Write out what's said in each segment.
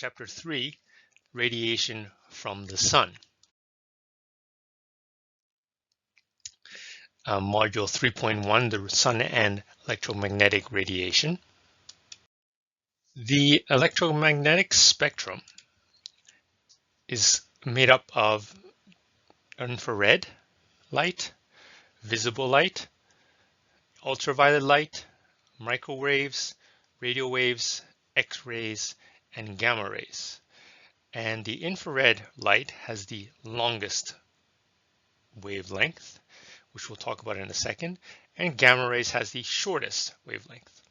Chapter 3, Radiation from the Sun. Module 3.1, the Sun and Electromagnetic Radiation. The electromagnetic spectrum is made up of infrared light, visible light, ultraviolet light, microwaves, radio waves, X-rays, and gamma rays. And the infrared light has the longest wavelength, which we'll talk about in a second, and gamma rays has the shortest wavelength.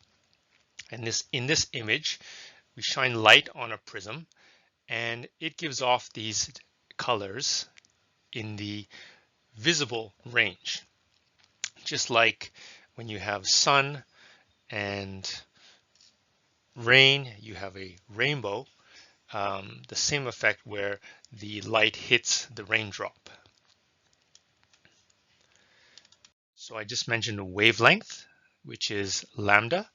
And in this image, we shine light on a prism, and it gives off these colors in the visible range. Just like when you have sun and rain, you have a rainbow, the same effect where the light hits the raindrop. So I just mentioned the wavelength, which is lambda.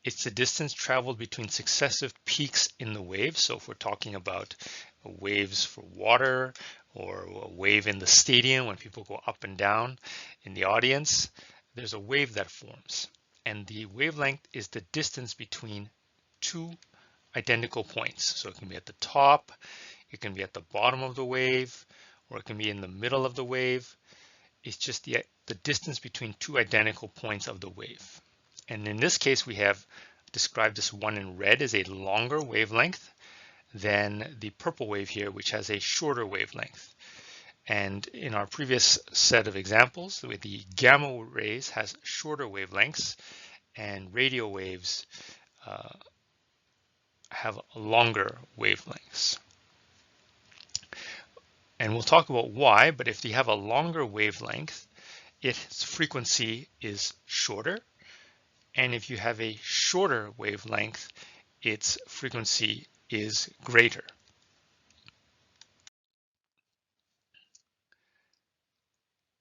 It's the distance traveled between successive peaks in the wave. So if we're talking about waves for water or a wave in the stadium when people go up and down in the audience, there's a wave that forms. And the wavelength is the distance between two identical points. So it can be at the top, it can be at the bottom of the wave, or it can be in the middle of the wave. It's just the distance between two identical points of the wave. And in this case, we have described this one in red as a longer wavelength than the purple wave here, which has a shorter wavelength. And in our previous set of examples, with the gamma rays has shorter wavelengths, and radio waves have longer wavelengths. And we'll talk about why, but if you have a longer wavelength, its frequency is shorter. And if you have a shorter wavelength, its frequency is greater.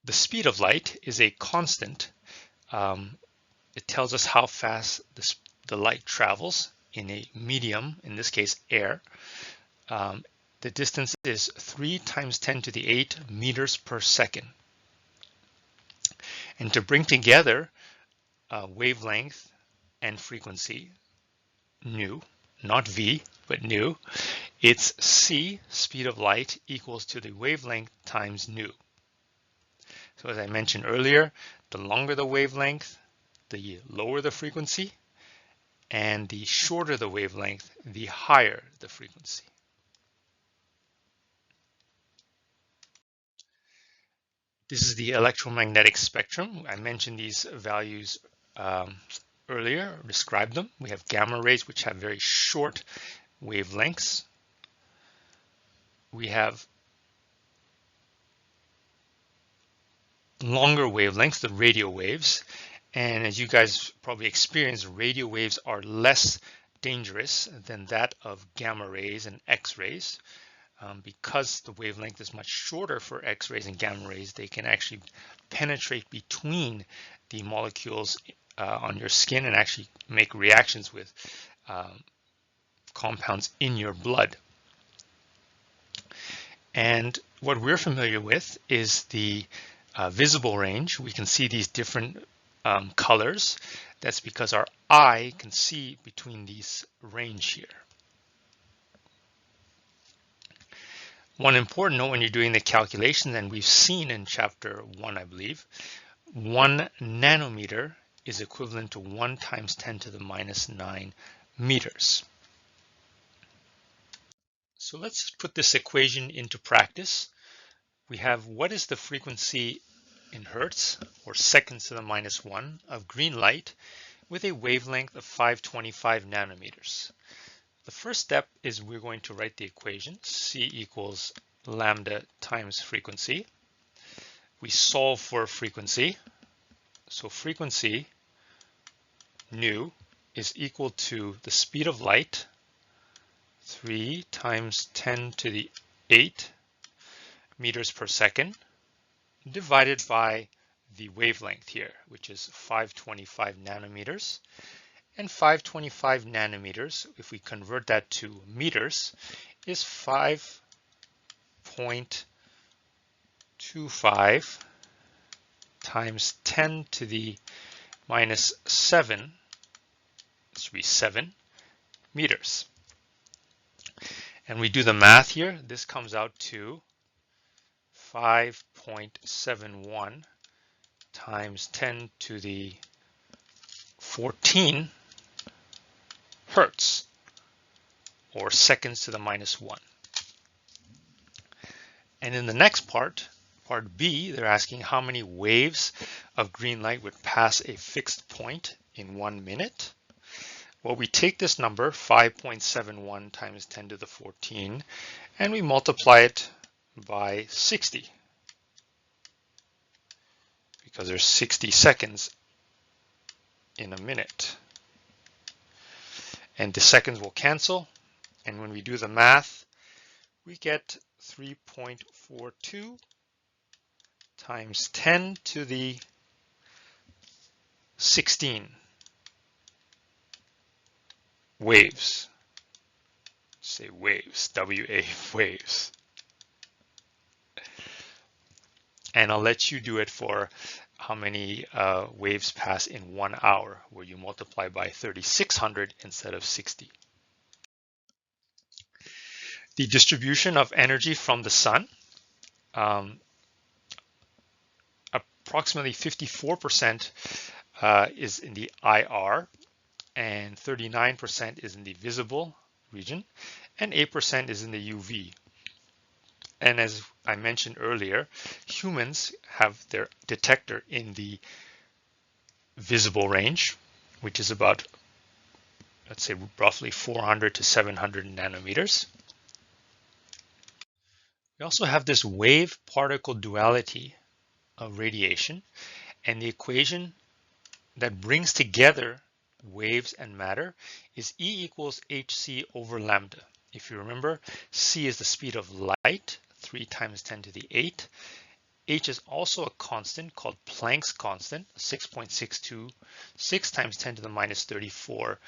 The speed of light is a constant. It tells us how fast the light travels in a medium, in this case air. The distance is 3 × 10⁸ meters per second. And to bring together wavelength and frequency, nu, not v, but nu, it's c, speed of light, equals to the wavelength times nu. So as I mentioned earlier, the longer the wavelength, the lower the frequency, and the shorter the wavelength, the higher the frequency. This is the electromagnetic spectrum. I mentioned these values earlier, described them. We have gamma rays, which have very short wavelengths. We have longer wavelengths, the radio waves. And as you guys probably experienced, radio waves are less dangerous than that of gamma rays and X-rays. Because the wavelength is much shorter for X-rays and gamma rays, they can actually penetrate between the molecules on your skin and actually make reactions with compounds in your blood. And what we're familiar with is the visible range. We can see these different colors. That's because our eye can see between these range here. One important note when you're doing the calculation, and we've seen in chapter 1, I believe, 1 nanometer is equivalent to 1 × 10⁻⁹ meters. So let's put this equation into practice. We have what is the frequency in hertz, or seconds to the -1, of green light with a wavelength of 525 nanometers. The first step is we're going to write the equation, C equals lambda times frequency. We solve for frequency. So frequency, nu, is equal to the speed of light, 3 × 10⁸ meters per second, divided by the wavelength here, which is 525 nanometers. And 525 nanometers, if we convert that to meters, is 5.25 times 10 to the minus 7, this should be 7 meters. And we do the math here, this comes out to 5.71 times 10 to the 14 hertz, or seconds to the minus 1. And in the next part, part B, they're asking how many waves of green light would pass a fixed point in 1 minute. Well, we take this number, 5.71 times 10 to the 14, and we multiply it by 60, because there's 60 seconds in a minute. And the seconds will cancel, and when we do the math, we get 3.42 times 10 to the 16 waves. Say waves, W-A, waves. And I'll let you do it for how many waves pass in 1 hour, where you multiply by 3,600 instead of 60. The distribution of energy from the sun, approximately 54% is in the IR, and 39% is in the visible region, and 8% is in the UV. And as I mentioned earlier, humans have their detector in the visible range, which is about, let's say, roughly 400 to 700 nanometers. We also have this wave-particle duality of radiation, and the equation that brings together waves and matter is E equals hc over lambda. If you remember, c is the speed of light, 3 times 10 to the 8. H is also a constant called Planck's constant, 6.626 times 10 to the minus 34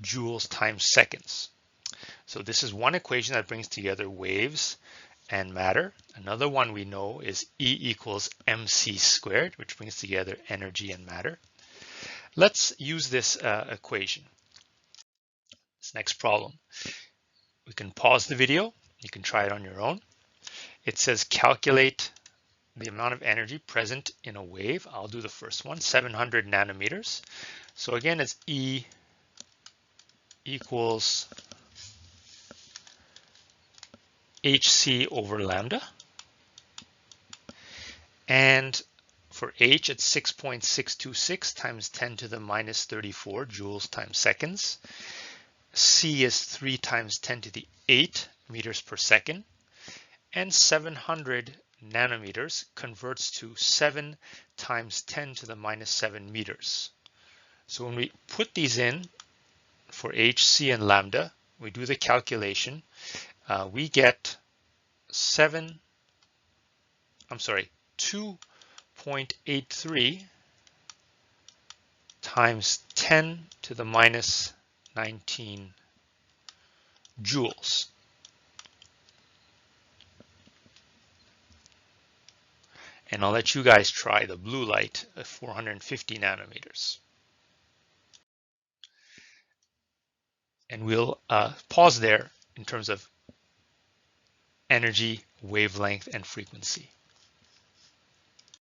joules times seconds. So this is one equation that brings together waves and matter. Another one we know is E equals mc squared, which brings together energy and matter. Let's use this equation. This next problem. We can pause the video. You can try it on your own. It says calculate the amount of energy present in a wave. I'll do the first one, 700 nanometers. So again, it's E equals hc over lambda. And for H, it's 6.626 times 10 to the minus 34 joules times seconds. C is 3 times 10 to the 8 meters per second. And 700 nanometers converts to 7 times 10 to the minus 7 meters. So when we put these in for H, C, and lambda, we do the calculation, we get 2.83 times 10 to the minus 19 joules. And I'll let you guys try the blue light at 450 nanometers. And we'll pause there in terms of energy, wavelength, and frequency.